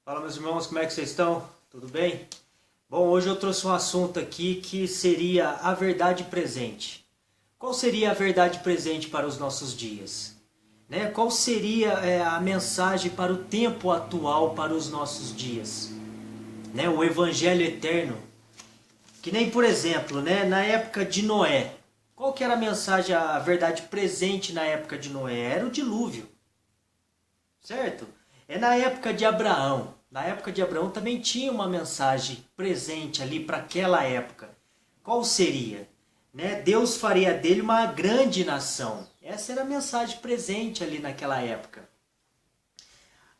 Fala, meus irmãos, como é que vocês estão? Tudo bem? Bom, hoje eu trouxe um assunto aqui que seria a verdade presente. Qual seria a verdade presente para os nossos dias? Né? Qual seria a mensagem para o tempo atual, para os nossos dias? Né? O Evangelho eterno. Que nem, por exemplo, né? Na época de Noé. Qual que era a mensagem, a verdade presente na época de Noé? Era o dilúvio. Certo? É na época de Abraão. Na época de Abraão também tinha uma mensagem presente ali para aquela época. Qual seria? Né? Deus faria dele uma grande nação. Essa era a mensagem presente ali naquela época.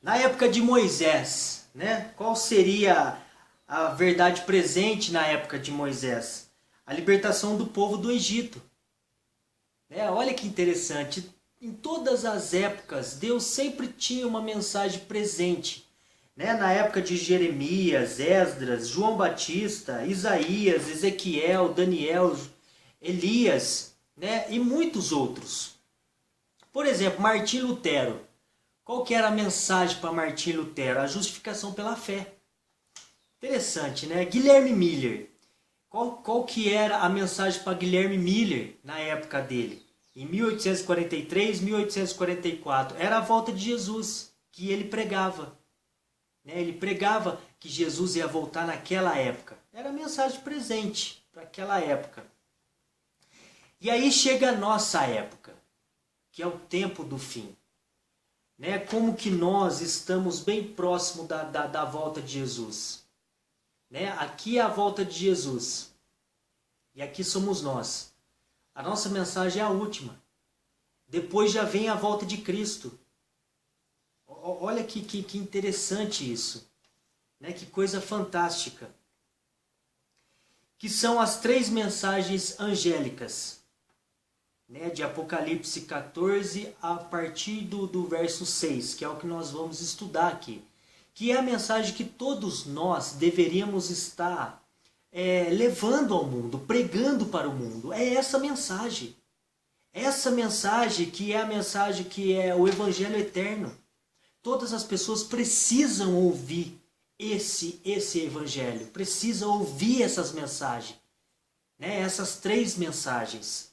Na época de Moisés, né? Qual seria a verdade presente na época de Moisés? A libertação do povo do Egito. Olha que interessante. Em todas as épocas, Deus sempre tinha uma mensagem presente. Na época de Jeremias, Esdras, João Batista, Isaías, Ezequiel, Daniel, Elias, e muitos outros. Por exemplo, Martim Lutero. Qual que era a mensagem para Martim Lutero? A justificação pela fé. Interessante, né? Guilherme Miller. Qual que era a mensagem para Guilherme Miller na época dele? Em 1843, 1844, era a volta de Jesus que ele pregava. Ele pregava que Jesus ia voltar naquela época. Era a mensagem presente para aquela época. E aí chega a nossa época, que é o tempo do fim. Como que nós estamos bem próximo da volta de Jesus. Aqui é a volta de Jesus. E aqui somos nós. A nossa mensagem é a última. Depois já vem a volta de Cristo. Olha que interessante isso. Que coisa fantástica. Que são as 3 mensagens angélicas. De Apocalipse 14 a partir do verso 6, que é o que nós vamos estudar aqui. Que é a mensagem que todos nós deveríamos estar levando ao mundo, pregando para o mundo. É essa mensagem. Essa mensagem que é a mensagem que é o Evangelho eterno. Todas as pessoas precisam ouvir esse Evangelho. Precisam ouvir essas mensagens. Essas 3 mensagens.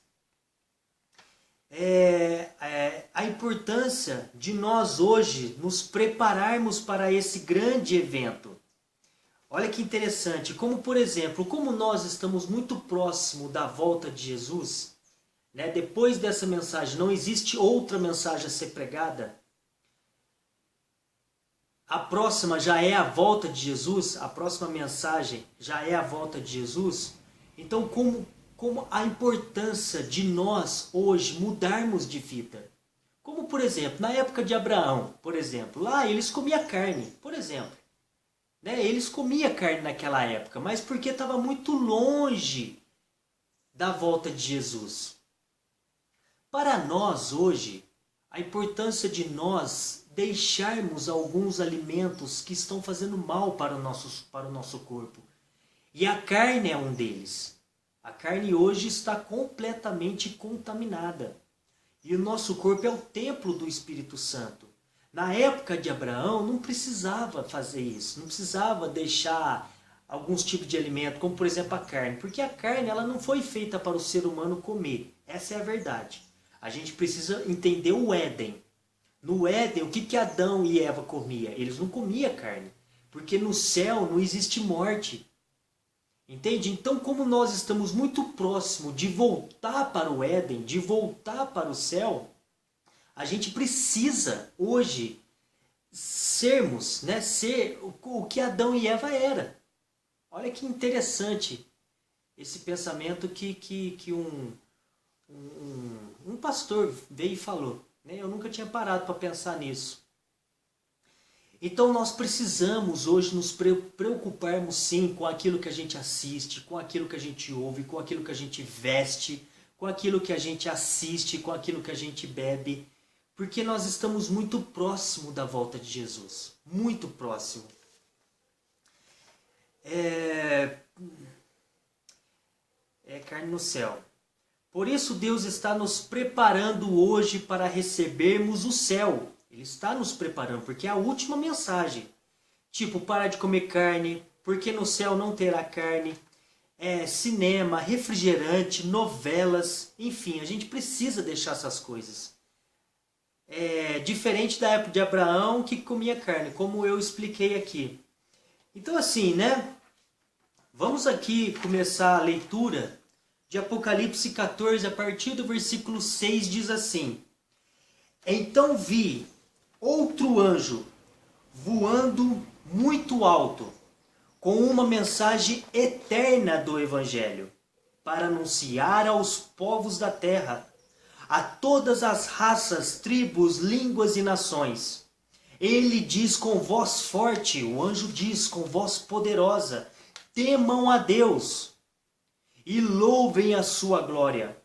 A importância de nós hoje nos prepararmos para esse grande evento. Olha que interessante, como por exemplo, como nós estamos muito próximo da volta de Jesus, depois dessa mensagem não existe outra mensagem a ser pregada, a próxima já é a volta de Jesus, a próxima mensagem já é a volta de Jesus, então como a importância de nós hoje mudarmos de vida. Como por exemplo, na época de Abraão, por exemplo, lá eles comiam carne, por exemplo. Eles comiam carne naquela época, mas porque estava muito longe da volta de Jesus. Para nós hoje, a importância de nós deixarmos alguns alimentos que estão fazendo mal para o nosso corpo. E a carne é um deles. A carne hoje está completamente contaminada. E o nosso corpo é o templo do Espírito Santo. Na época de Abraão não precisava fazer isso, não precisava deixar alguns tipos de alimento, como por exemplo a carne, porque a carne ela não foi feita para o ser humano comer, essa é a verdade. A gente precisa entender o Éden. No Éden, o que Adão e Eva comiam? Eles não comiam carne, porque no céu não existe morte. Entende? Então, como nós estamos muito próximo de voltar para o Éden, de voltar para o céu, a gente precisa hoje sermos, ser o que Adão e Eva era. Olha que interessante esse pensamento que um pastor veio e falou. Eu nunca tinha parado para pensar nisso. Então nós precisamos hoje nos preocuparmos sim com aquilo que a gente assiste, com aquilo que a gente ouve, com aquilo que a gente veste, com aquilo que a gente assiste, com aquilo que a gente bebe. Porque nós estamos muito próximo da volta de Jesus. Muito próximo. É carne no céu. Por isso Deus está nos preparando hoje para recebermos o céu. Ele está nos preparando, porque é a última mensagem. Tipo, parar de comer carne, porque no céu não terá carne. Cinema, refrigerante, novelas, enfim, a gente precisa deixar essas coisas. Diferente da época de Abraão que comia carne, como eu expliquei aqui. Então assim, né? Vamos aqui começar a leitura de Apocalipse 14, a partir do versículo 6, diz assim: Então vi outro anjo voando muito alto, com uma mensagem eterna do Evangelho, para anunciar aos povos da terra, a todas as raças, tribos, línguas e nações. Ele diz com voz forte, o anjo diz com voz poderosa: temam a Deus e louvem a sua glória,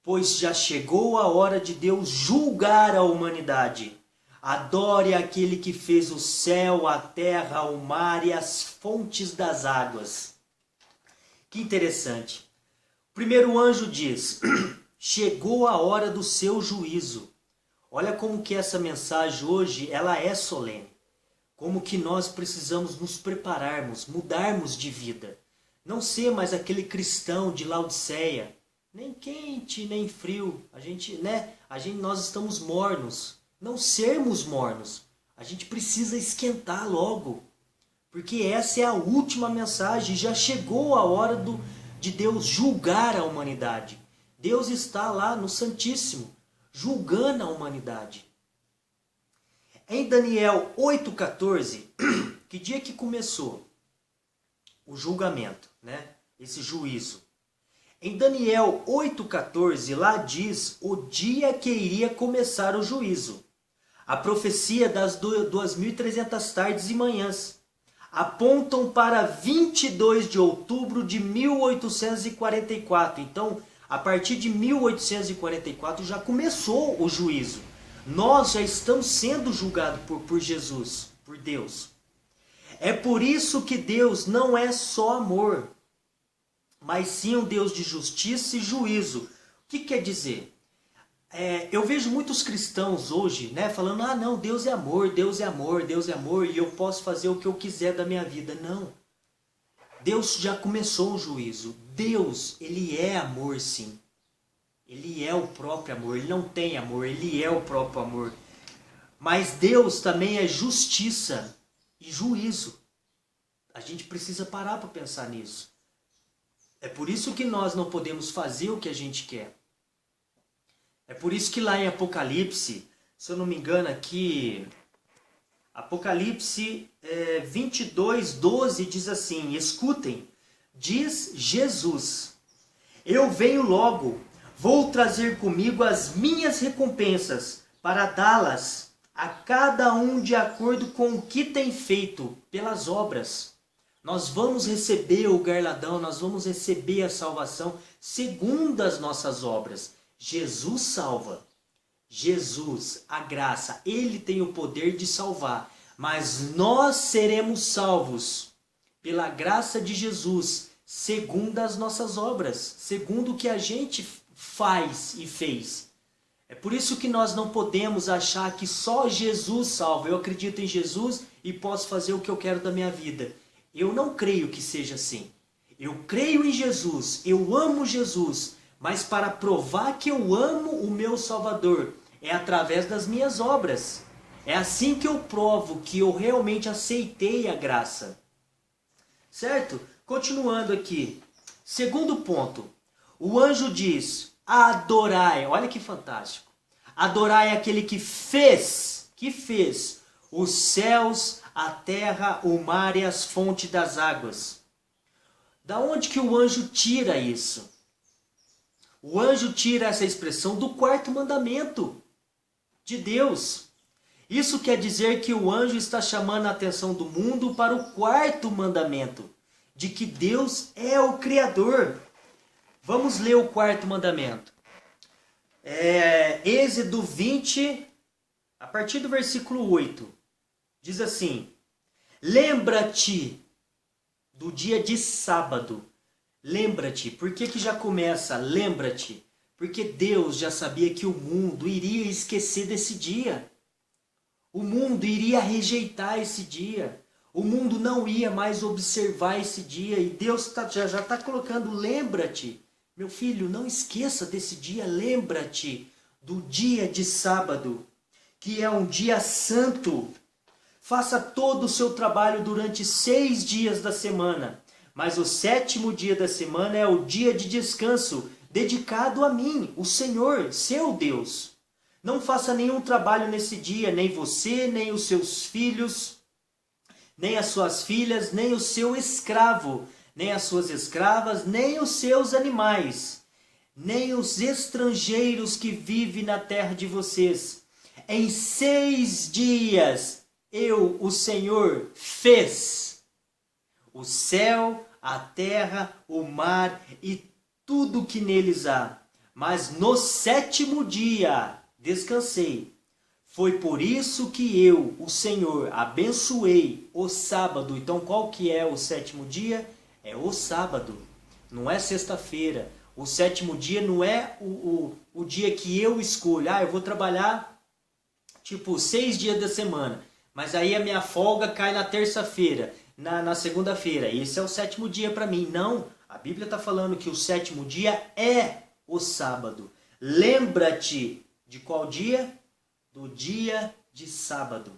pois já chegou a hora de Deus julgar a humanidade. Adore aquele que fez o céu, a terra, o mar e as fontes das águas. Que interessante. O primeiro anjo diz: chegou a hora do seu juízo. Olha como que essa mensagem hoje ela é solene. Como que nós precisamos nos prepararmos, mudarmos de vida. Não ser mais aquele cristão de Laodiceia, nem quente, nem frio. Nós estamos mornos. Não sermos mornos. A gente precisa esquentar logo. Porque essa é a última mensagem. Já chegou a hora de Deus julgar a humanidade. Deus está lá no Santíssimo, julgando a humanidade. Em Daniel 8,14, que dia que começou o julgamento, né? Esse juízo? Em Daniel 8,14, lá diz o dia que iria começar o juízo. A profecia das 2.300 tardes e manhãs apontam para 22 de outubro de 1844. Então, a partir de 1844 já começou o juízo. Nós já estamos sendo julgados por Jesus, por Deus. É por isso que Deus não é só amor, mas sim um Deus de justiça e juízo. O que quer dizer? Eu vejo muitos cristãos hoje, né, falando: ah não, Deus é amor, Deus é amor, Deus é amor, e eu posso fazer o que eu quiser da minha vida. Não. Deus já começou o juízo. Deus, ele é amor, sim. Ele é o próprio amor. Ele não tem amor, ele é o próprio amor. Mas Deus também é justiça e juízo. A gente precisa parar para pensar nisso. É por isso que nós não podemos fazer o que a gente quer. É por isso que lá em Apocalipse, se eu não me engano aqui, Apocalipse 22:12 diz assim: escutem, diz Jesus, eu venho logo, vou trazer comigo as minhas recompensas para dá-las a cada um de acordo com o que tem feito pelas obras. Nós vamos receber o galardão, nós vamos receber a salvação segundo as nossas obras. Jesus salva. Jesus, a graça, ele tem o poder de salvar. Mas nós seremos salvos pela graça de Jesus, segundo as nossas obras, segundo o que a gente faz e fez. É por isso que nós não podemos achar que só Jesus salva. Eu acredito em Jesus e posso fazer o que eu quero da minha vida. Eu não creio que seja assim. Eu creio em Jesus, eu amo Jesus, mas para provar que eu amo o meu Salvador é através das minhas obras. É assim que eu provo que eu realmente aceitei a graça. Certo? Continuando aqui. Segundo ponto. O anjo diz: adorai. Olha que fantástico. Adorai aquele que fez os céus, a terra, o mar e as fontes das águas. Da onde que o anjo tira isso? O anjo tira essa expressão do quarto mandamento de Deus. Isso quer dizer que o anjo está chamando a atenção do mundo para o quarto mandamento, de que Deus é o Criador. Vamos ler o quarto mandamento. Êxodo 20, a partir do versículo 8. Diz assim: lembra-te do dia de sábado. Lembra-te. Por que já começa? Lembra-te. Porque Deus já sabia que o mundo iria esquecer desse dia. O mundo iria rejeitar esse dia. O mundo não ia mais observar esse dia e Deus já está colocando, lembra-te, meu filho, não esqueça desse dia, lembra-te do dia de sábado, que é um dia santo. Faça todo o seu trabalho durante 6 dias da semana, mas o 7º dia da semana é o dia de descanso, dedicado a mim, o Senhor, seu Deus. Não faça nenhum trabalho nesse dia, nem você, nem os seus filhos, nem as suas filhas, nem o seu escravo, nem as suas escravas, nem os seus animais, nem os estrangeiros que vivem na terra de vocês. Em 6 dias eu, o Senhor, fez o céu, a terra, o mar e tudo que neles há. Mas no 7º dia descansei. Foi por isso que eu, o Senhor, abençoei o sábado. Então qual que é o 7º dia? É o sábado, não é sexta-feira. O 7º dia não é o dia que eu escolho. Eu vou trabalhar tipo 6 dias da semana, mas aí a minha folga cai na terça-feira, na segunda-feira. Esse é o 7º dia para mim. Não, a Bíblia está falando que o 7º dia é o sábado. Lembra-te de qual dia? Do dia de sábado.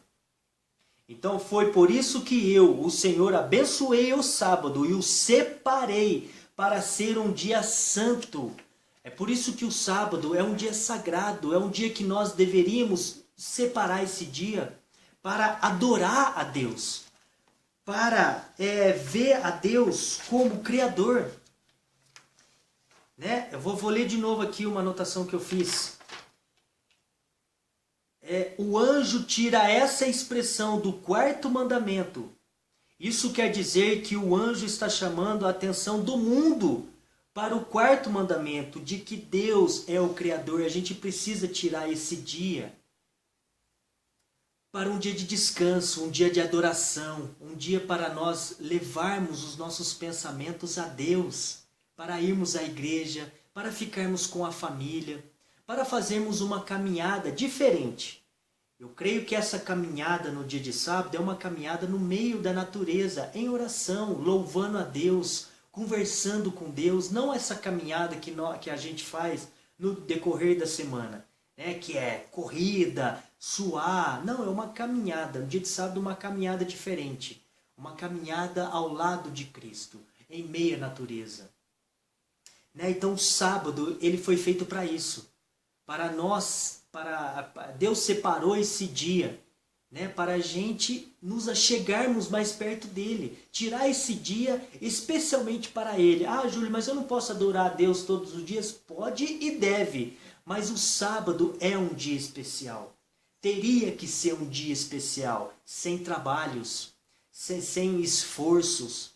Então foi por isso que eu, o Senhor, abençoei o sábado e o separei para ser um dia santo. É por isso que o sábado é um dia sagrado, é um dia que nós deveríamos separar esse dia para adorar a Deus, para ver a Deus como Criador. Né? Eu vou ler de novo aqui uma anotação que eu fiz. O anjo tira essa expressão do 4º mandamento. Isso quer dizer que o anjo está chamando a atenção do mundo para o 4º mandamento, de que Deus é o Criador. A gente precisa tirar esse dia para um dia de descanso, um dia de adoração, um dia para nós levarmos os nossos pensamentos a Deus, para irmos à igreja, para ficarmos com a família, para fazermos uma caminhada diferente. Eu creio que essa caminhada no dia de sábado é uma caminhada no meio da natureza, em oração, louvando a Deus, conversando com Deus, não essa caminhada que a gente faz no decorrer da semana, né? Que é corrida, suar. Não, é uma caminhada, no dia de sábado uma caminhada diferente, uma caminhada ao lado de Cristo, em meio à natureza. Né? Então o sábado ele foi feito para isso. Para nós, Deus separou esse dia, né, para a gente nos achegarmos mais perto dele. Tirar esse dia especialmente para ele. Júlio, mas eu não posso adorar a Deus todos os dias? Pode e deve, mas o sábado é um dia especial. Teria que ser um dia especial, sem trabalhos, sem esforços.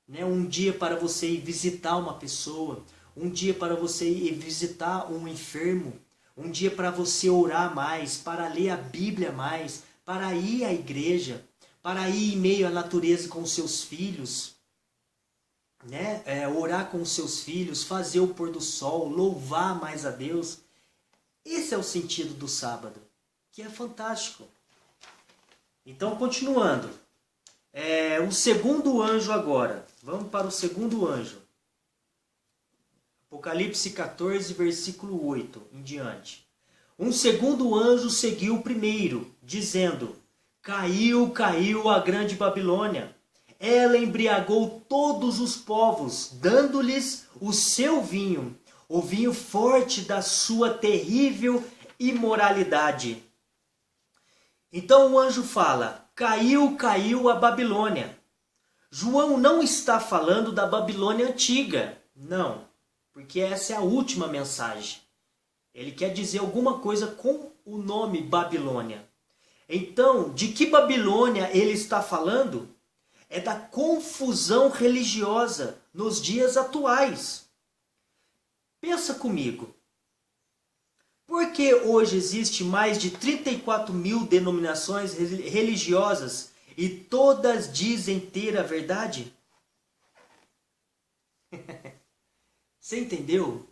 Né? Um dia para você ir visitar uma pessoa, um dia para você ir visitar um enfermo, um dia para você orar mais, para ler a Bíblia mais, para ir à igreja, para ir em meio à natureza com os seus filhos, né? Orar com os seus filhos, fazer o pôr do sol, louvar mais a Deus. Esse é o sentido do sábado, que é fantástico. Então, continuando. O 2º anjo agora. Vamos para o 2º anjo. Apocalipse 14, versículo 8 em diante. Um 2º anjo seguiu o primeiro, dizendo: Caiu, caiu a grande Babilônia. Ela embriagou todos os povos, dando-lhes o seu vinho, o vinho forte da sua terrível imoralidade. Então o anjo fala: Caiu, caiu a Babilônia. João não está falando da Babilônia antiga, não. Porque essa é a última mensagem. Ele quer dizer alguma coisa com o nome Babilônia. Então, de que Babilônia ele está falando? É da confusão religiosa nos dias atuais. Pensa comigo. Por que hoje existe mais de 34.000 denominações religiosas e todas dizem ter a verdade? Você entendeu?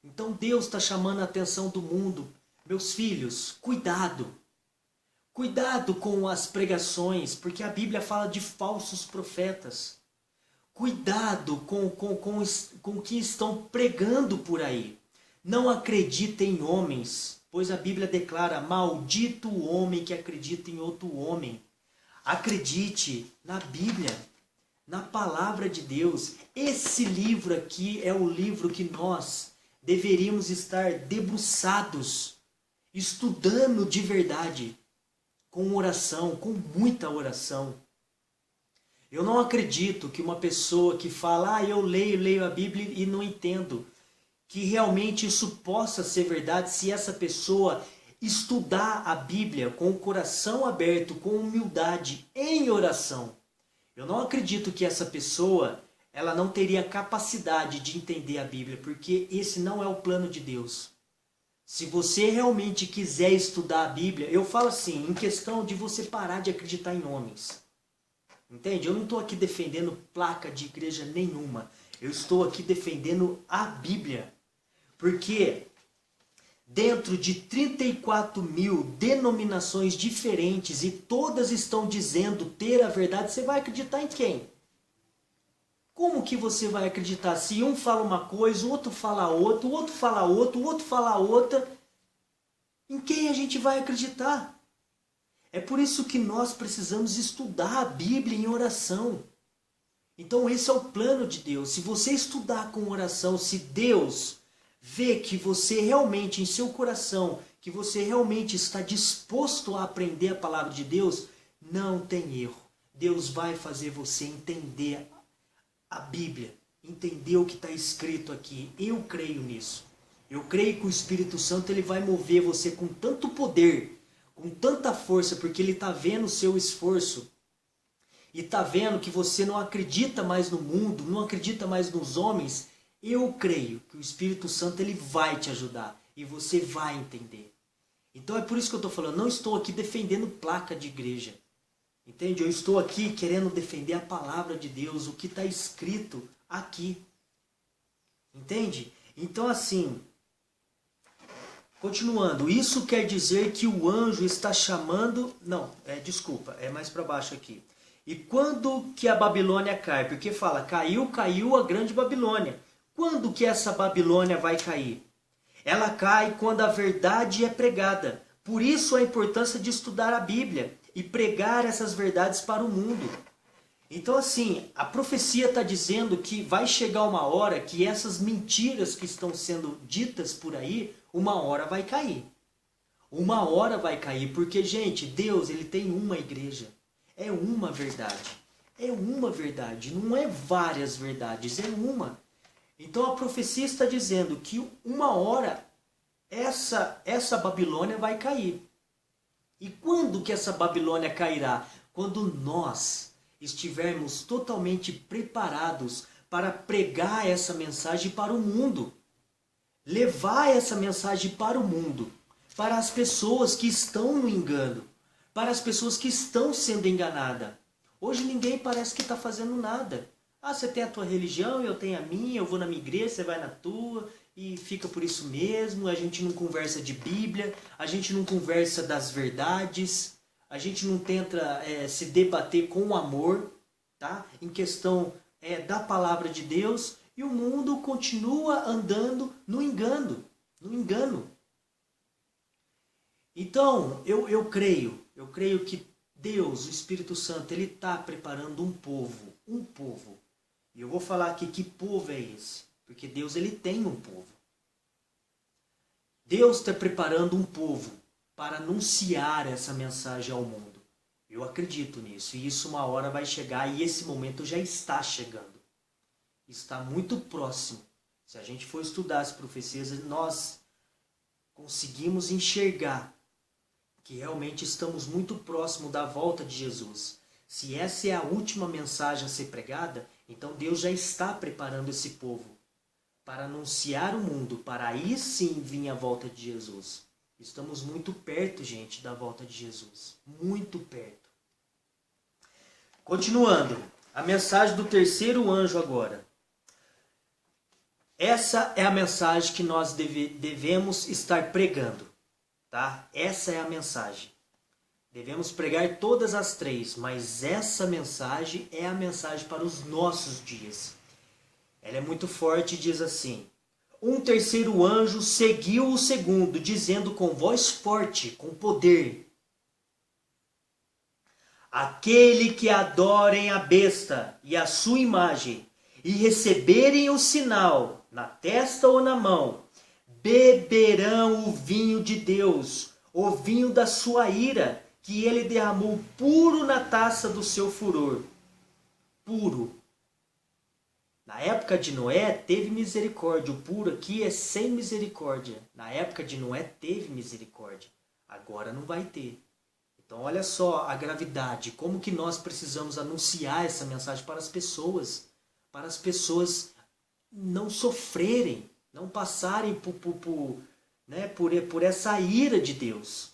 Então Deus está chamando a atenção do mundo. Meus filhos, cuidado. Cuidado com as pregações, porque a Bíblia fala de falsos profetas. Cuidado com o que estão pregando por aí. Não acredite em homens, pois a Bíblia declara: maldito o homem que acredita em outro homem. Acredite na Bíblia, na palavra de Deus. Esse livro aqui é o livro que nós deveríamos estar debruçados, estudando de verdade, com oração, com muita oração. Eu não acredito que uma pessoa que fala: eu leio a Bíblia e não entendo, que realmente isso possa ser verdade se essa pessoa estudar a Bíblia com o coração aberto, com humildade, em oração. Eu não acredito que essa pessoa ela não teria capacidade de entender a Bíblia, porque esse não é o plano de Deus. Se você realmente quiser estudar a Bíblia, eu falo assim, em questão de você parar de acreditar em homens. Entende? Eu não estou aqui defendendo placa de igreja nenhuma. Eu estou aqui defendendo a Bíblia. Porque dentro de 34.000 denominações diferentes e todas estão dizendo ter a verdade, você vai acreditar em quem? Como que você vai acreditar se um fala uma coisa, o outro fala outra, o outro fala outra, o outro fala outra? Em quem a gente vai acreditar? É por isso que nós precisamos estudar a Bíblia em oração. Então esse é o plano de Deus. Se você estudar com oração, se Deus vê que você realmente, em seu coração, que você realmente está disposto a aprender a palavra de Deus, não tem erro. Deus vai fazer você entender a Bíblia, entender o que está escrito aqui. Eu creio nisso. Eu creio que o Espírito Santo ele vai mover você com tanto poder, com tanta força, porque ele está vendo o seu esforço. E está vendo que você não acredita mais no mundo, não acredita mais nos homens. Eu creio que o Espírito Santo ele vai te ajudar e você vai entender. Então é por isso que eu estou falando, não estou aqui defendendo placa de igreja. Entende? Eu estou aqui querendo defender a palavra de Deus, o que está escrito aqui. Entende? Então assim, continuando, isso quer dizer que o anjo está chamando... Não, desculpa, é mais para baixo aqui. E quando que a Babilônia cai? Porque fala, caiu a grande Babilônia. Quando que essa Babilônia vai cair? Ela cai quando a verdade é pregada. Por isso a importância de estudar a Bíblia e pregar essas verdades para o mundo. Então assim, a profecia está dizendo que vai chegar uma hora que essas mentiras que estão sendo ditas por aí, uma hora vai cair. Uma hora vai cair, porque gente, Deus ele tem uma igreja. É uma verdade. É uma verdade, não é várias verdades, é uma. Então a profecia está dizendo que uma hora essa Babilônia vai cair. E quando que essa Babilônia cairá? Quando nós estivermos totalmente preparados para pregar essa mensagem para o mundo. Levar essa mensagem para o mundo. Para as pessoas que estão no engano. Para as pessoas que estão sendo enganadas. Hoje ninguém parece que está fazendo nada. Ah, você tem a tua religião, eu tenho a minha, eu vou na minha igreja, você vai na tua, e fica por isso mesmo. A gente não conversa de Bíblia, a gente não conversa das verdades, a gente não tenta se debater com amor, tá? Em questão da palavra de Deus, e o mundo continua andando no engano, Então, eu creio que Deus, o Espírito Santo, ele está preparando um povo. E eu vou falar aqui que povo é esse, porque Deus ele tem um povo. Deus está preparando um povo para anunciar essa mensagem ao mundo. Eu acredito nisso, e isso uma hora vai chegar, e esse momento já está chegando. Está muito próximo. Se a gente for estudar as profecias, nós conseguimos enxergar que realmente estamos muito próximo da volta de Jesus. Se essa é a última mensagem a ser pregada, então Deus já está preparando esse povo para anunciar o mundo, para aí sim vir a volta de Jesus. Estamos muito perto, gente, da volta de Jesus. Muito perto. Continuando, a mensagem do terceiro anjo agora. Essa é a mensagem que nós devemos estar pregando. Tá? Essa é a mensagem. Devemos pregar todas as três, mas essa mensagem é a mensagem para os nossos dias. Ela é muito forte e diz assim: um terceiro anjo seguiu o segundo, dizendo com voz forte, com poder: aquele que adorem a besta e a sua imagem, e receberem o sinal na testa ou na mão, beberão o vinho de Deus, o vinho da sua ira, que ele derramou puro na taça do seu furor. Puro. Na época de Noé teve misericórdia. O puro aqui é sem misericórdia. Na época de Noé teve misericórdia. Agora não vai ter. Então olha só a gravidade. Como que nós precisamos anunciar essa mensagem para as pessoas. Para as pessoas não sofrerem. Não passarem por essa ira de Deus.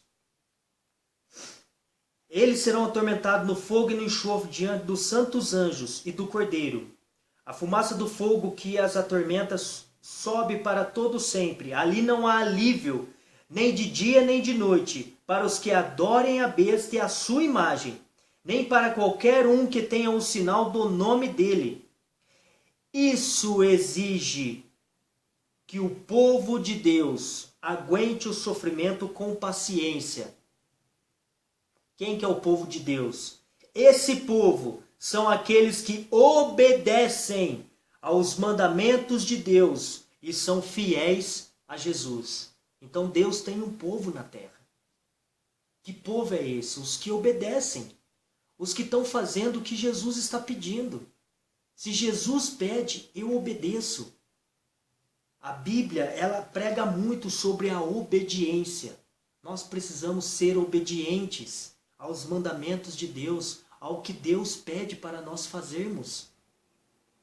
Eles serão atormentados no fogo e no enxofre diante dos santos anjos e do Cordeiro. A fumaça do fogo que as atormenta sobe para todo sempre. Ali não há alívio, nem de dia nem de noite, para os que adorem a besta e a sua imagem, nem para qualquer um que tenha o sinal do nome dele. Isso exige que o povo de Deus aguente o sofrimento com paciência. Quem que é o povo de Deus? Esse povo são aqueles que obedecem aos mandamentos de Deus e são fiéis a Jesus. Então Deus tem um povo na terra. Que povo é esse? Os que obedecem. Os que estão fazendo o que Jesus está pedindo. Se Jesus pede, eu obedeço. A Bíblia, ela prega muito sobre a obediência. Nós precisamos ser obedientes aos mandamentos de Deus, ao que Deus pede para nós fazermos.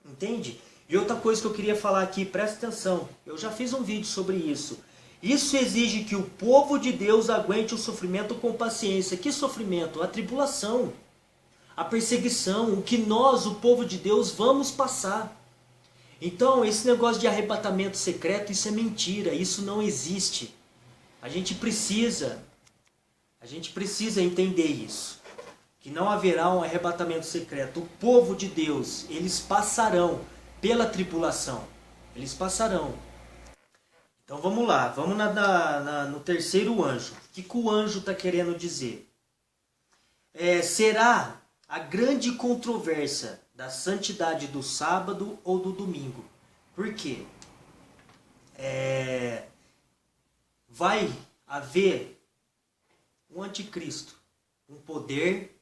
Entende? E outra coisa que eu queria falar aqui, presta atenção, eu já fiz um vídeo sobre isso. Isso exige que o povo de Deus aguente o sofrimento com paciência. Que sofrimento? A tribulação, a perseguição, o que nós, o povo de Deus, vamos passar. Então, esse negócio de arrebatamento secreto, isso é mentira, isso não existe. A gente precisa entender isso. Que não haverá um arrebatamento secreto. O povo de Deus, eles passarão pela tribulação. Eles passarão. Então vamos lá, vamos no terceiro anjo. O que o anjo está querendo dizer? Será a grande controvérsia da santidade do sábado ou do domingo. Por quê? Vai haver um anticristo, um poder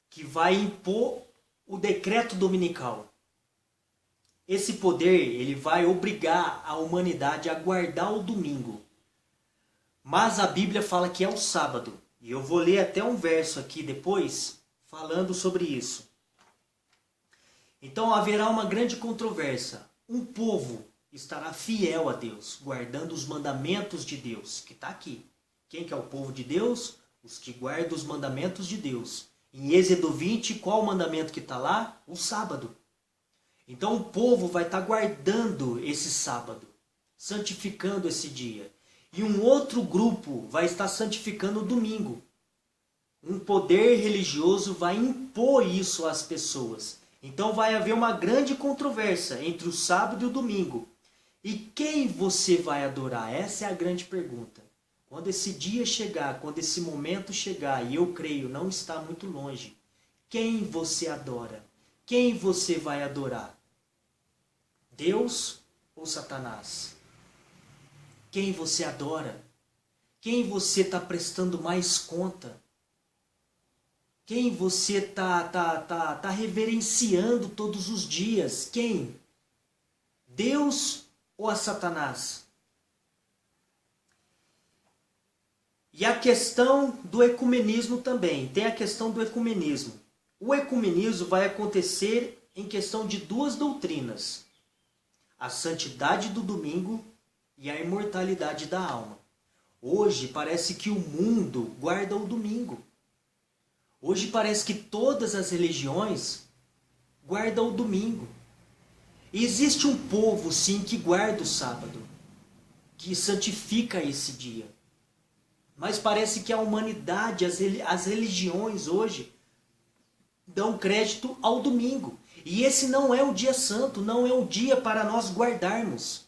que vai impor o decreto dominical. Esse poder, ele vai obrigar a humanidade a guardar o domingo. Mas a Bíblia fala que é o sábado. E eu vou ler até um verso aqui depois, falando sobre isso. Então haverá uma grande controvérsia. Um povo estará fiel a Deus, guardando os mandamentos de Deus, que está aqui. Quem que é o povo de Deus? Os que guardam os mandamentos de Deus. Em Êxodo 20, qual o mandamento que está lá? O sábado. Então o povo vai estar guardando esse sábado, santificando esse dia. E um outro grupo vai estar santificando o domingo. Um poder religioso vai impor isso às pessoas. Então vai haver uma grande controvérsia entre o sábado e o domingo. E quem você vai adorar? Essa é a grande pergunta. Quando esse dia chegar, quando esse momento chegar, e eu creio, não está muito longe, quem você adora? Quem você vai adorar? Deus ou Satanás? Quem você adora? Quem você está prestando mais conta? Quem você está reverenciando todos os dias? Quem? Deus ou a Satanás? E a questão do ecumenismo também. Tem a questão do ecumenismo. O ecumenismo vai acontecer em questão de duas doutrinas. A santidade do domingo e a imortalidade da alma. Hoje parece que o mundo guarda o domingo. Hoje parece que todas as religiões guardam o domingo. E existe um povo, sim, que guarda o sábado, que santifica esse dia. Mas parece que a humanidade, as religiões hoje, dão crédito ao domingo. E esse não é o dia santo, não é o dia para nós guardarmos.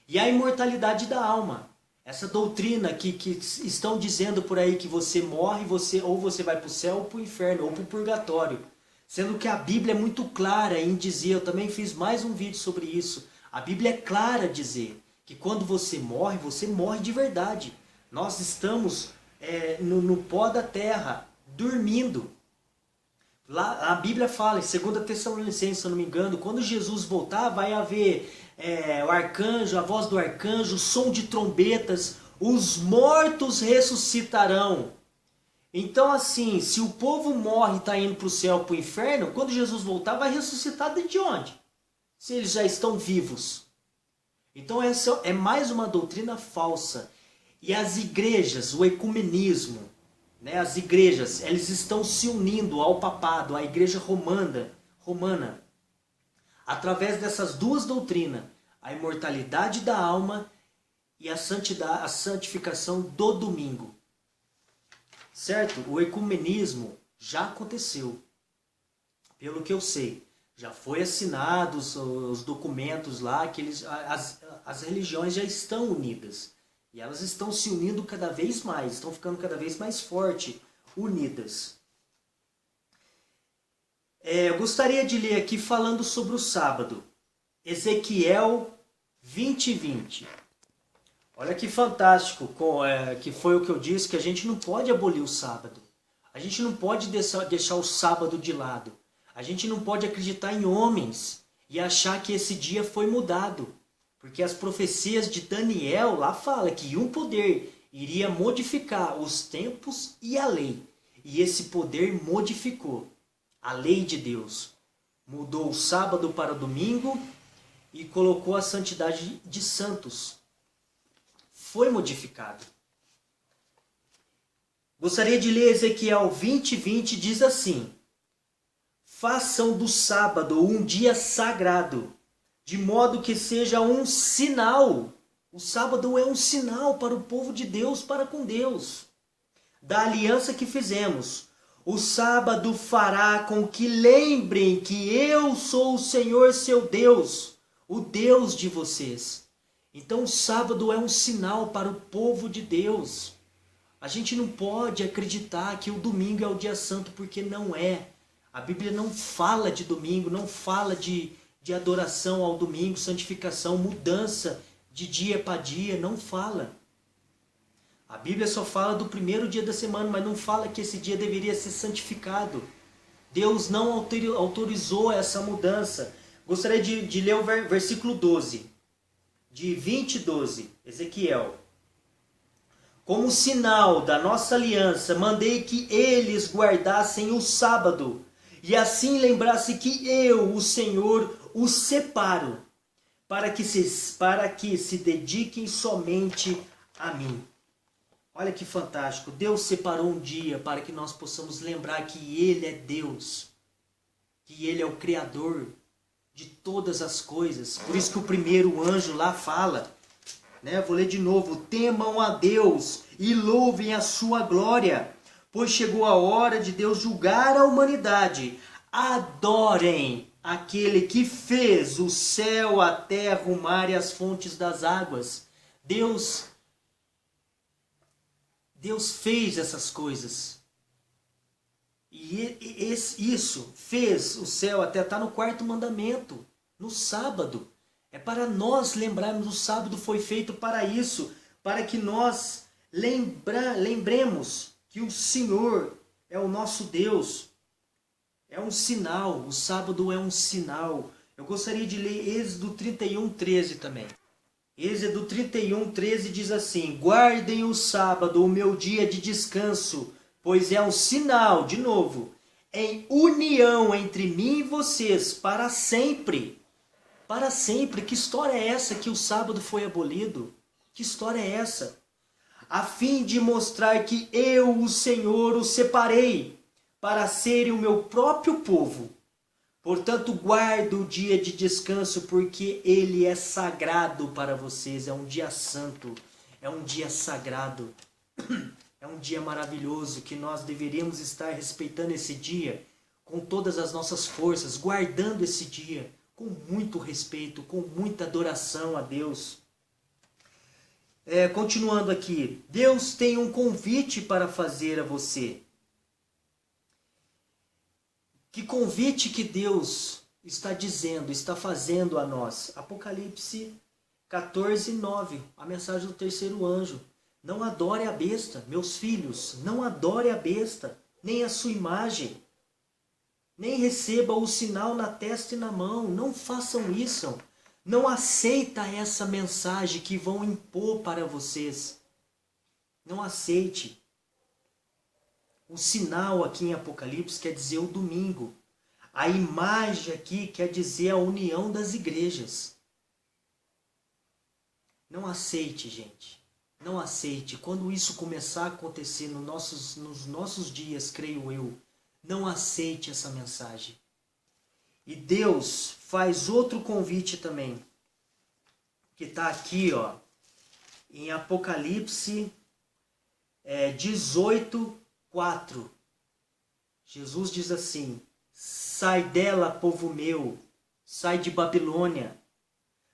E a imortalidade da alma. Essa doutrina que estão dizendo por aí que você morre, ou você vai para o céu ou para o inferno, ou para o purgatório. Sendo que a Bíblia é muito clara em dizer, eu também fiz mais um vídeo sobre isso. A Bíblia é clara a dizer que quando você morre de verdade. Nós estamos no pó da terra, dormindo. Lá, a Bíblia fala, em 2 Tessalonicenses, se eu não me engano, quando Jesus voltar, vai haver o arcanjo, a voz do arcanjo, o som de trombetas, os mortos ressuscitarão. Então, assim, se o povo morre e está indo para o céu, para o inferno, quando Jesus voltar, vai ressuscitar de onde? Se eles já estão vivos. Então, essa é mais uma doutrina falsa. E as igrejas, o ecumenismo, né, as igrejas, eles estão se unindo ao papado, à igreja romana, através dessas duas doutrinas, a imortalidade da alma e a santificação do domingo. Certo? O ecumenismo já aconteceu, pelo que eu sei. Já foi assinados os documentos lá, que as religiões já estão unidas. E elas estão se unindo cada vez mais, estão ficando cada vez mais fortes, unidas. Eu gostaria de ler aqui falando sobre o sábado. Ezequiel 20:20. Olha que fantástico, que foi o que eu disse, que a gente não pode abolir o sábado. A gente não pode deixar o sábado de lado. A gente não pode acreditar em homens e achar que esse dia foi mudado. Porque as profecias de Daniel lá falam que um poder iria modificar os tempos e a lei. E esse poder modificou a lei de Deus. Mudou o sábado para o domingo e colocou a santidade de santos. Foi modificado. Gostaria de ler Ezequiel 20:20, diz assim: façam do sábado um dia sagrado, de modo que seja um sinal. O sábado é um sinal para o povo de Deus, para com Deus, da aliança que fizemos. O sábado fará com que lembrem que eu sou o Senhor seu Deus, o Deus de vocês. Então o sábado é um sinal para o povo de Deus. A gente não pode acreditar que o domingo é o dia santo, porque não é. A Bíblia não fala de domingo, não fala de adoração ao domingo, santificação, mudança de dia para dia, não fala. A Bíblia só fala do primeiro dia da semana, mas não fala que esse dia deveria ser santificado. Deus não autorizou essa mudança. Gostaria de ler o versículo 12, de 20:12, Ezequiel. Como sinal da nossa aliança, mandei que eles guardassem o sábado, e assim lembrasse que eu, o Senhor, os separo, para que se dediquem somente a mim. Olha que fantástico. Deus separou um dia para que nós possamos lembrar que Ele é Deus, que Ele é o Criador de todas as coisas. Por isso que o primeiro anjo lá fala, né? Vou ler de novo: temam a Deus e louvem a sua glória, pois chegou a hora de Deus julgar a humanidade. Adorem aquele que fez o céu, a terra, o mar e as fontes das águas. Deus fez essas coisas. E isso fez o céu, até está no 4º mandamento, no sábado. É para nós lembrarmos, o sábado foi feito para isso, para que nós lembremos que o Senhor é o nosso Deus. É um sinal, o sábado é um sinal. Eu gostaria de ler Êxodo 31:13 também. Êxodo 31:13 diz assim: guardem o sábado, o meu dia de descanso, pois é um sinal, de novo, em união entre mim e vocês, para sempre. Para sempre. Que história é essa que o sábado foi abolido? Que história é essa? A fim de mostrar que eu, o Senhor, os separei para serem o meu próprio povo. Portanto, guardo o dia de descanso, porque ele é sagrado para vocês. É um dia santo, é um dia sagrado. É um dia maravilhoso que nós deveríamos estar respeitando esse dia com todas as nossas forças, guardando esse dia com muito respeito, com muita adoração a Deus. Continuando aqui, Deus tem um convite para fazer a você. Que convite que Deus está dizendo, está fazendo a nós? Apocalipse 14, 9, a mensagem do terceiro anjo. Não adore a besta, meus filhos, não adore a besta, nem a sua imagem, nem receba o sinal na testa e na mão. Não façam isso. Não aceita essa mensagem que vão impor para vocês. Não aceite. O sinal aqui em Apocalipse quer dizer o domingo. A imagem aqui quer dizer a união das igrejas. Não aceite, gente. Não aceite. Quando isso começar a acontecer nos nossos dias, creio eu, não aceite essa mensagem. E Deus faz outro convite também, que está aqui, ó, em Apocalipse 18, 4. Jesus diz assim: sai dela, povo meu, sai de Babilônia,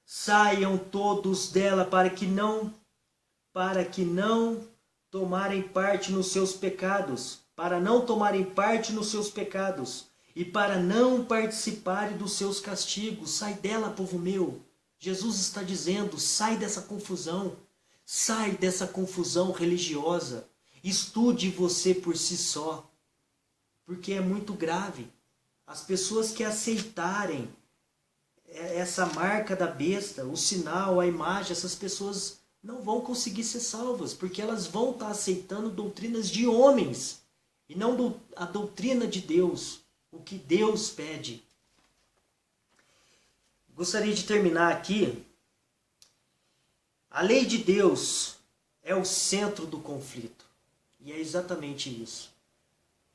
saiam todos dela para que não tomarem parte nos seus pecados, e para não participarem dos seus castigos. Sai dela, povo meu. Jesus está dizendo, sai dessa confusão religiosa. Estude você por si só, porque é muito grave. As pessoas que aceitarem essa marca da besta, o sinal, a imagem, essas pessoas não vão conseguir ser salvas, porque elas vão estar aceitando doutrinas de homens e não a doutrina de Deus, o que Deus pede. Gostaria de terminar aqui. A lei de Deus é o centro do conflito. E é exatamente isso.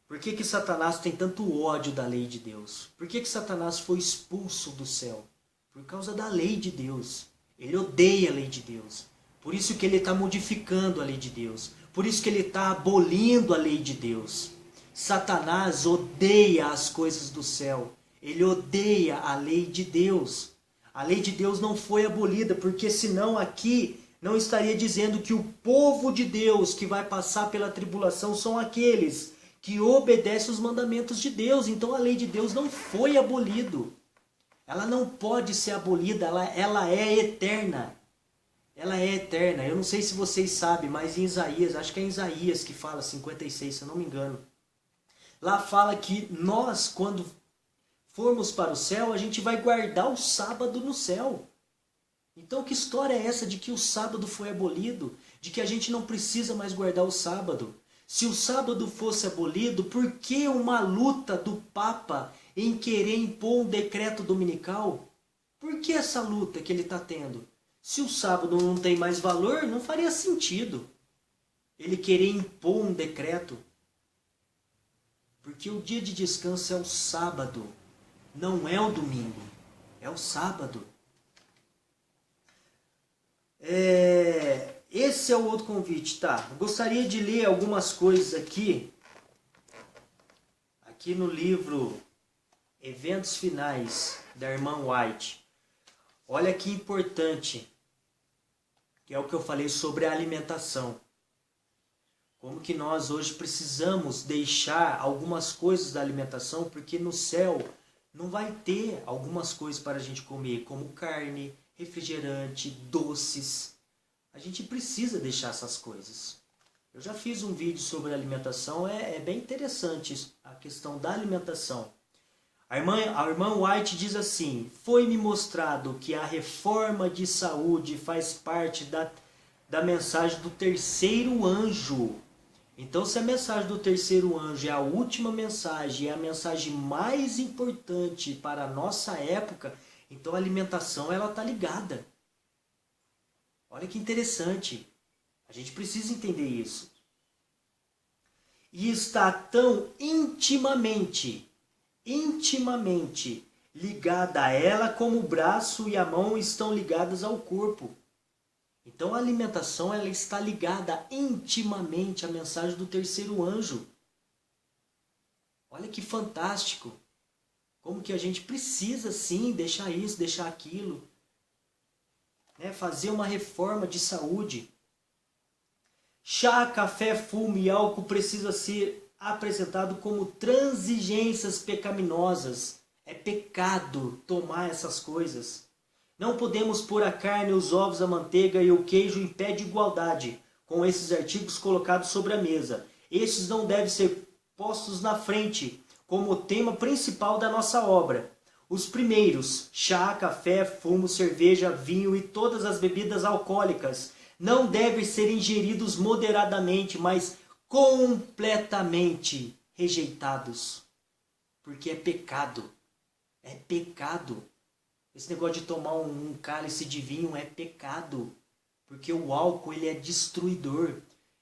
Por que Satanás tem tanto ódio da lei de Deus? Por que Satanás foi expulso do céu? Por causa da lei de Deus. Ele odeia a lei de Deus. Por isso que ele está modificando a lei de Deus. Por isso que ele está abolindo a lei de Deus. Satanás odeia as coisas do céu. Ele odeia a lei de Deus. A lei de Deus não foi abolida, porque senão aqui não estaria dizendo que o povo de Deus que vai passar pela tribulação são aqueles que obedecem os mandamentos de Deus. Então a lei de Deus não foi abolida. Ela não pode ser abolida, ela é eterna. Ela é eterna. Eu não sei se vocês sabem, mas em Isaías, acho que é em Isaías que fala, 56, se eu não me engano. Lá fala que nós, quando formos para o céu, a gente vai guardar o sábado no céu. Então que história é essa de que o sábado foi abolido? De que a gente não precisa mais guardar o sábado? Se o sábado fosse abolido, por que uma luta do Papa em querer impor um decreto dominical? Por que essa luta que ele está tendo? Se o sábado não tem mais valor, não faria sentido ele querer impor um decreto. Porque o dia de descanso é o sábado, não é o domingo, é o sábado. Esse é o outro convite, tá? Eu gostaria de ler algumas coisas aqui no livro Eventos Finais, da irmã White. Olha que importante, que é o que eu falei sobre a alimentação. Como que nós hoje precisamos deixar algumas coisas da alimentação, porque no céu não vai ter algumas coisas para a gente comer, como carne, refrigerante, doces. A gente precisa deixar essas coisas. Eu já fiz um vídeo sobre alimentação, é bem interessante a questão da alimentação. A irmã White diz assim: foi-me mostrado que a reforma de saúde faz parte da mensagem do terceiro anjo. Então, se a mensagem do terceiro anjo é a última mensagem, é a mensagem mais importante para a nossa época, então a alimentação ela está ligada. Olha que interessante. A gente precisa entender isso. E está tão intimamente ligada a ela como o braço e a mão estão ligadas ao corpo. Então a alimentação ela está ligada intimamente à mensagem do terceiro anjo. Olha que fantástico. Como que a gente precisa sim deixar isso, deixar aquilo. Né? Fazer uma reforma de saúde. Chá, café, fumo e álcool precisa ser apresentado como transigências pecaminosas. É pecado tomar essas coisas. Não podemos pôr a carne, os ovos, a manteiga e o queijo em pé de igualdade com esses artigos colocados sobre a mesa. Estes não devem ser postos na frente como o tema principal da nossa obra. Os primeiros, chá, café, fumo, cerveja, vinho e todas as bebidas alcoólicas, não devem ser ingeridos moderadamente, mas completamente rejeitados. Porque é pecado. É pecado. Esse negócio de tomar um cálice de vinho é pecado. Porque o álcool ele é destruidor.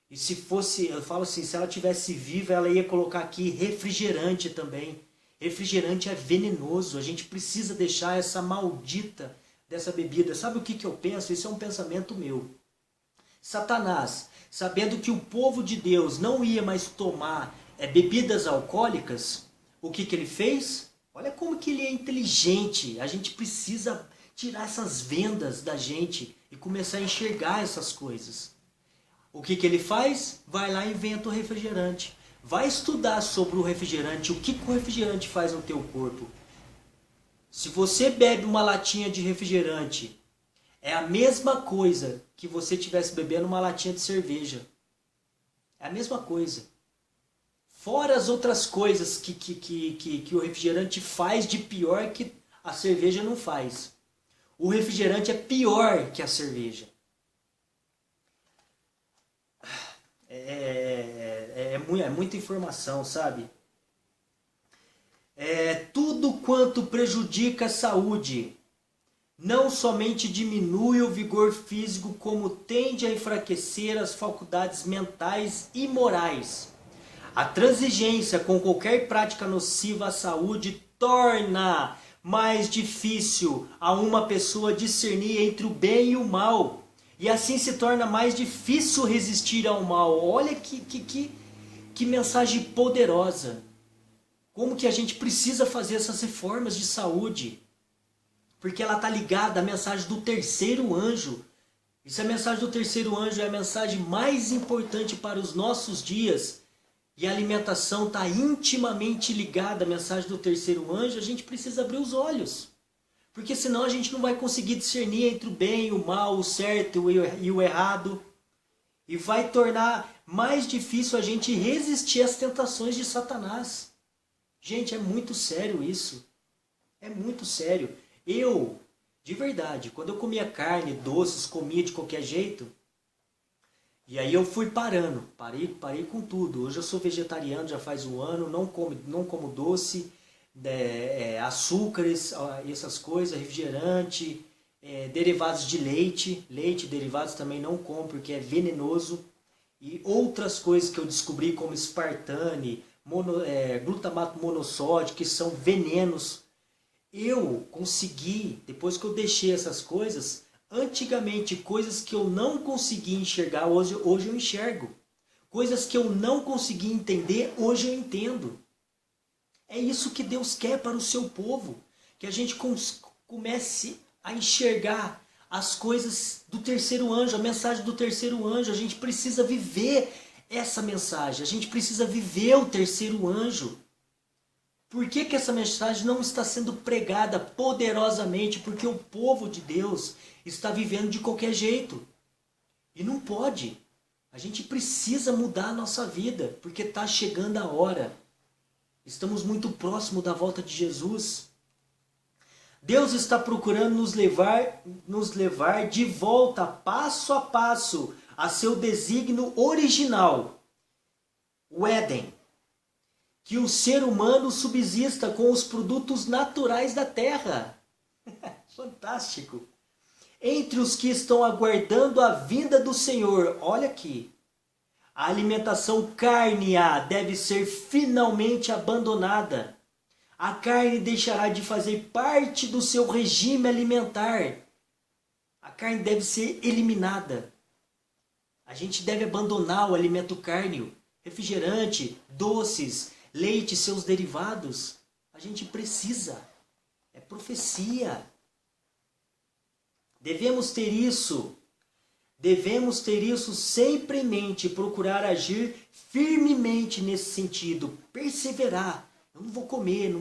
E se fosse, eu falo assim, se ela tivesse viva, ela ia colocar aqui refrigerante também. Refrigerante é venenoso. A gente precisa deixar essa maldita dessa bebida. Sabe o que eu penso? Isso é um pensamento meu. Satanás, sabendo que o povo de Deus não ia mais tomar bebidas alcoólicas, o que ele fez? Olha como que ele é inteligente. A gente precisa tirar essas vendas da gente e começar a enxergar essas coisas. O que ele faz? Vai lá e inventa o refrigerante. Vai estudar sobre o refrigerante, o que o refrigerante faz no teu corpo. Se você bebe uma latinha de refrigerante, é a mesma coisa que você estivesse bebendo uma latinha de cerveja. É a mesma coisa. Fora as outras coisas que o refrigerante faz de pior que a cerveja não faz. O refrigerante é pior que a cerveja. É muita informação, sabe? Tudo quanto prejudica a saúde não somente diminui o vigor físico, como tende a enfraquecer as faculdades mentais e morais. A transigência com qualquer prática nociva à saúde torna mais difícil a uma pessoa discernir entre o bem e o mal. E assim se torna mais difícil resistir ao mal. Olha que mensagem poderosa. Como que a gente precisa fazer essas reformas de saúde. Porque ela está ligada à mensagem do terceiro anjo. E se a mensagem do terceiro anjo é a mensagem mais importante para os nossos dias, e a alimentação está intimamente ligada à mensagem do terceiro anjo, a gente precisa abrir os olhos. Porque senão a gente não vai conseguir discernir entre o bem e o mal, o certo e o errado. E vai tornar mais difícil a gente resistir às tentações de Satanás. Gente, é muito sério isso. É muito sério. Eu, de verdade, quando eu comia carne, doces, comia de qualquer jeito. E aí eu fui parando, parei com tudo. Hoje eu sou vegetariano já faz um ano, não como doce, açúcares, essas coisas, refrigerante, derivados de leite, derivados também não como porque é venenoso. E outras coisas que eu descobri como espartane, glutamato monossódico, que são venenos. Eu consegui, depois que eu deixei essas coisas, antigamente coisas que eu não conseguia enxergar, hoje eu enxergo. Coisas que eu não conseguia entender, hoje eu entendo. É isso que Deus quer para o seu povo. Que a gente comece a enxergar as coisas do terceiro anjo, a mensagem do terceiro anjo. A gente precisa viver essa mensagem. A gente precisa viver o terceiro anjo. Por que essa mensagem não está sendo pregada poderosamente? Porque o povo de Deus está vivendo de qualquer jeito. E não pode. A gente precisa mudar a nossa vida, porque está chegando a hora. Estamos muito próximo da volta de Jesus. Deus está procurando nos levar de volta, passo a passo, a seu desígnio original, o Éden. Que o ser humano subsista com os produtos naturais da terra. Fantástico. Entre os que estão aguardando a vinda do Senhor, olha aqui, a alimentação cárnea deve ser finalmente abandonada. A carne deixará de fazer parte do seu regime alimentar. A carne deve ser eliminada. A gente deve abandonar o alimento cárneo, refrigerante, doces, leite, seus derivados. A gente precisa. É profecia. Devemos ter isso sempre em mente, procurar agir firmemente nesse sentido, perseverar. Eu não vou comer.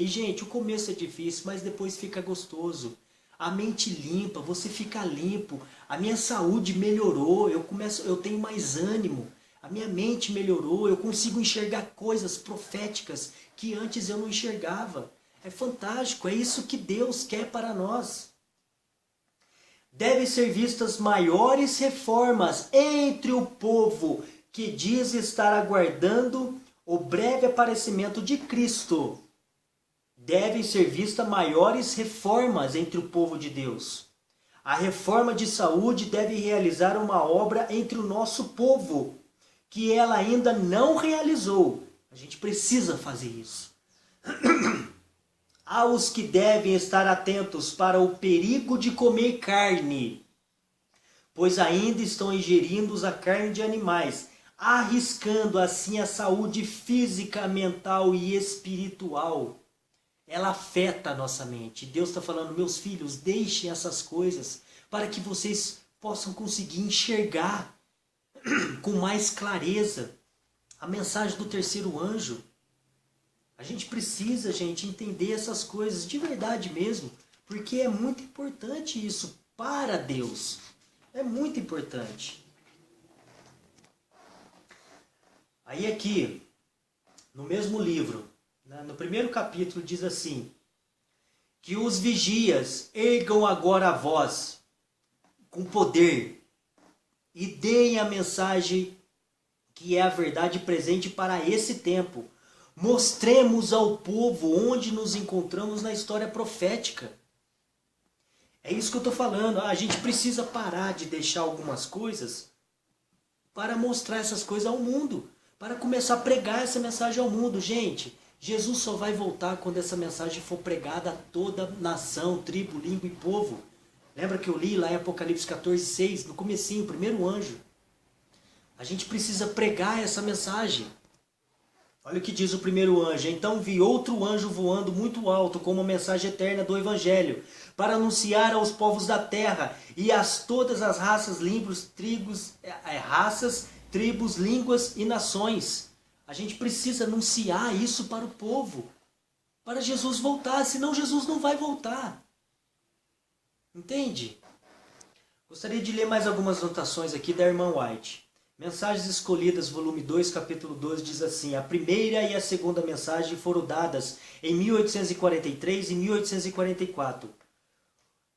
E, gente, o começo é difícil, mas depois fica gostoso. A mente limpa, você fica limpo. A minha saúde melhorou, eu tenho mais ânimo. A minha mente melhorou, eu consigo enxergar coisas proféticas que antes eu não enxergava. É fantástico, é isso que Deus quer para nós. Devem ser vistas maiores reformas entre o povo que diz estar aguardando o breve aparecimento de Cristo. Devem ser vistas maiores reformas entre o povo de Deus. A reforma de saúde deve realizar uma obra entre o nosso povo, que ela ainda não realizou. A gente precisa fazer isso. Há os que devem estar atentos para o perigo de comer carne, pois ainda estão ingerindo a carne de animais, arriscando assim a saúde física, mental e espiritual. Ela afeta a nossa mente. Deus está falando, meus filhos, deixem essas coisas para que vocês possam conseguir enxergar com mais clareza a mensagem do terceiro anjo. A gente precisa, gente, entender essas coisas de verdade mesmo, porque é muito importante isso para Deus. É muito importante. Aí aqui, no mesmo livro, no primeiro capítulo diz assim, que os vigias ergam agora a voz com poder e deem a mensagem que é a verdade presente para esse tempo. Mostremos ao povo onde nos encontramos na história profética. É isso que eu estou falando. A gente precisa parar de deixar algumas coisas para mostrar essas coisas ao mundo. Para começar a pregar essa mensagem ao mundo. Gente, Jesus só vai voltar quando essa mensagem for pregada a toda nação, tribo, língua e povo. Lembra que eu li lá em Apocalipse 14:6, no comecinho, o primeiro anjo. A gente precisa pregar essa mensagem. Olha o que diz o primeiro anjo. Então vi outro anjo voando muito alto, com uma mensagem eterna do Evangelho, para anunciar aos povos da terra e a todas as raças, tribos, línguas e nações. A gente precisa anunciar isso para o povo, para Jesus voltar, senão Jesus não vai voltar. Entende? Gostaria de ler mais algumas anotações aqui da irmã White. Mensagens Escolhidas, volume 2, capítulo 12, diz assim: a primeira e a segunda mensagem foram dadas em 1843 e 1844.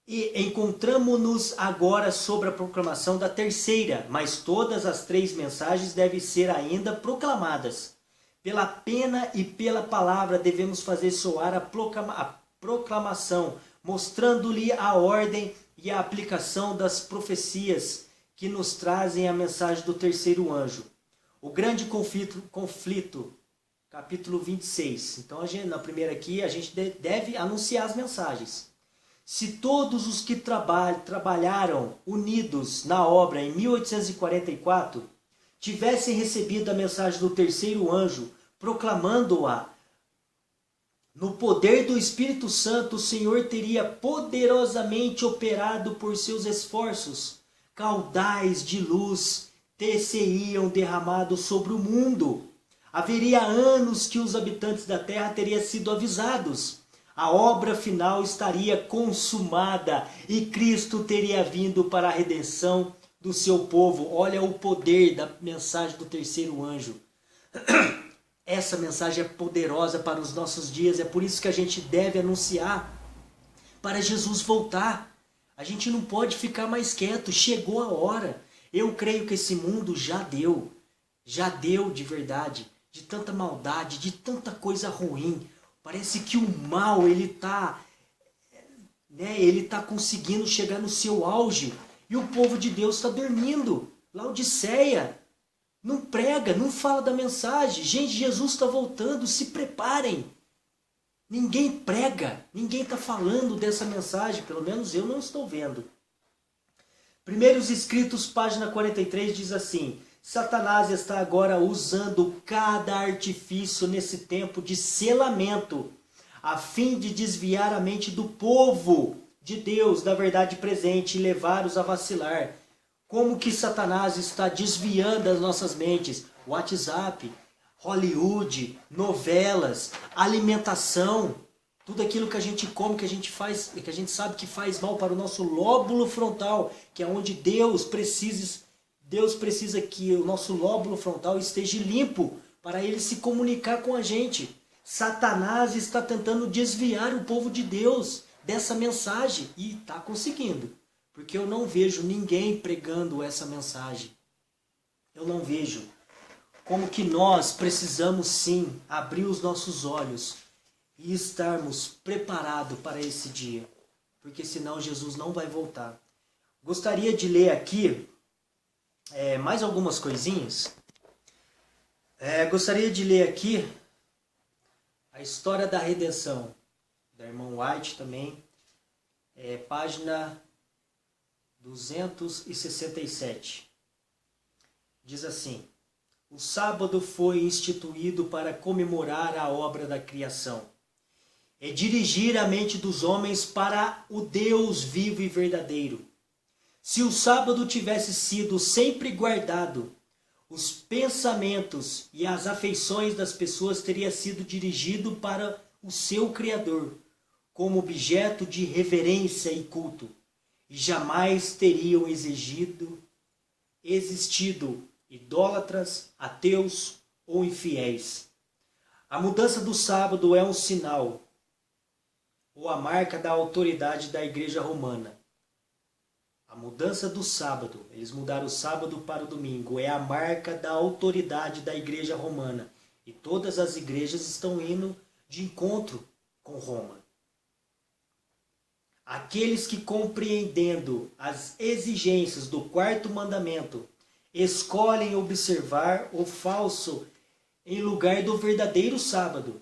E encontramo-nos agora sobre a proclamação da terceira, mas todas as três mensagens devem ser ainda proclamadas. Pela pena e pela palavra devemos fazer soar a proclamação, mostrando-lhe a ordem e a aplicação das profecias que nos trazem a mensagem do terceiro anjo. O grande conflito, capítulo 26. Então, na primeira aqui, a gente deve anunciar as mensagens. Se todos os que trabalharam unidos na obra em 1844 tivessem recebido a mensagem do terceiro anjo, proclamando-a no poder do Espírito Santo, o Senhor teria poderosamente operado por seus esforços. Caudais de luz ter-se-iam derramados sobre o mundo. Haveria anos que os habitantes da terra teriam sido avisados. A obra final estaria consumada e Cristo teria vindo para a redenção do seu povo. Olha o poder da mensagem do terceiro anjo. Essa mensagem é poderosa para os nossos dias. É por isso que a gente deve anunciar para Jesus voltar. A gente não pode ficar mais quieto, chegou a hora. Eu creio que esse mundo já deu de verdade, de tanta maldade, de tanta coisa ruim. Parece que o mal, ele tá conseguindo chegar no seu auge e o povo de Deus está dormindo. Laodiceia, não prega, não fala da mensagem. Gente, Jesus está voltando, se preparem. Ninguém prega, ninguém está falando dessa mensagem, pelo menos eu não estou vendo. Primeiros Escritos, página 43, diz assim: Satanás está agora usando cada artifício nesse tempo de selamento, a fim de desviar a mente do povo de Deus da verdade presente e levar-os a vacilar. Como que Satanás está desviando as nossas mentes? WhatsApp, Hollywood, novelas, alimentação, tudo aquilo que a gente come, que a gente faz, que a gente sabe que faz mal para o nosso lóbulo frontal, que é onde Deus precisa que o nosso lóbulo frontal esteja limpo para ele se comunicar com a gente. Satanás está tentando desviar o povo de Deus dessa mensagem e está conseguindo. Porque eu não vejo ninguém pregando essa mensagem. Eu não vejo. Como que nós precisamos sim abrir os nossos olhos e estarmos preparados para esse dia. Porque senão Jesus não vai voltar. Gostaria de ler aqui mais algumas coisinhas. Gostaria de ler aqui a história da redenção, da irmã White também, página 267. Diz assim: o sábado foi instituído para comemorar a obra da criação e dirigir a mente dos homens para o Deus vivo e verdadeiro. Se o sábado tivesse sido sempre guardado, os pensamentos e as afeições das pessoas teriam sido dirigidos para o seu Criador, como objeto de reverência e culto, e jamais teriam existido idólatras, ateus ou infiéis. A mudança do sábado é um sinal, ou a marca da autoridade da Igreja Romana. A mudança do sábado, eles mudaram o sábado para o domingo, é a marca da autoridade da Igreja Romana. E todas as igrejas estão indo de encontro com Roma. Aqueles que, compreendendo as exigências do quarto mandamento, escolhem observar o falso em lugar do verdadeiro sábado,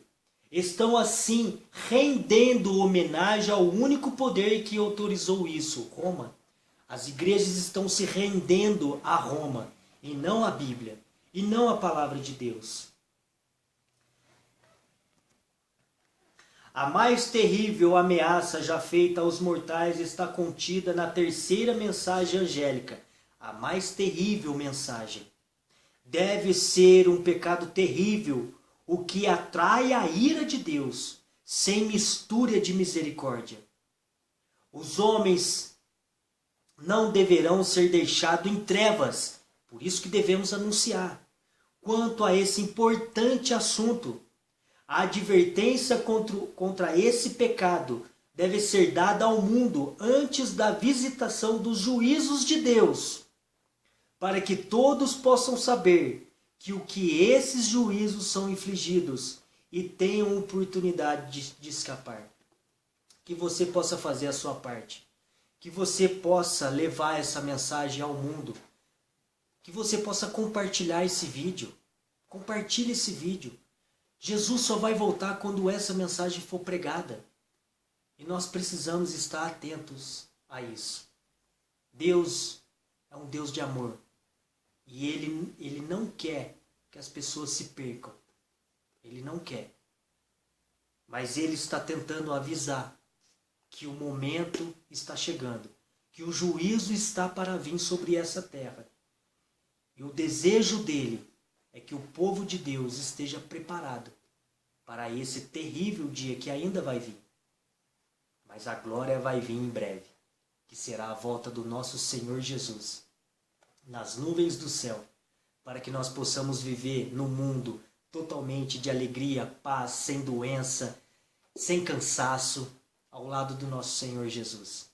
estão assim rendendo homenagem ao único poder que autorizou isso, Roma. As igrejas estão se rendendo a Roma, e não a Bíblia, e não a palavra de Deus. A mais terrível ameaça já feita aos mortais está contida na terceira mensagem angélica. A mais terrível mensagem. Deve ser um pecado terrível, o que atrai a ira de Deus, sem mistura de misericórdia. Os homens não deverão ser deixados em trevas, por isso que devemos anunciar. Quanto a esse importante assunto, a advertência contra esse pecado deve ser dada ao mundo antes da visitação dos juízos de Deus, para que todos possam saber que esses juízos são infligidos e tenham oportunidade de escapar. Que você possa fazer a sua parte. Que você possa levar essa mensagem ao mundo. Que você possa compartilhar esse vídeo. Compartilhe esse vídeo. Jesus só vai voltar quando essa mensagem for pregada. E nós precisamos estar atentos a isso. Deus é um Deus de amor. E Ele não quer que as pessoas se percam. Ele não quer. Mas Ele está tentando avisar que o momento está chegando. Que o juízo está para vir sobre essa terra. E o desejo dele é que o povo de Deus esteja preparado para esse terrível dia que ainda vai vir. Mas a glória vai vir em breve, que será a volta do nosso Senhor Jesus, nas nuvens do céu, para que nós possamos viver no mundo totalmente de alegria, paz, sem doença, sem cansaço, ao lado do nosso Senhor Jesus.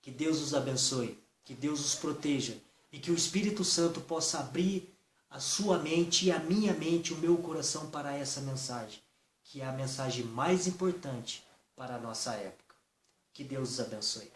Que Deus os abençoe, que Deus os proteja e que o Espírito Santo possa abrir a sua mente e a minha mente, o meu coração para essa mensagem, que é a mensagem mais importante para a nossa época. Que Deus os abençoe.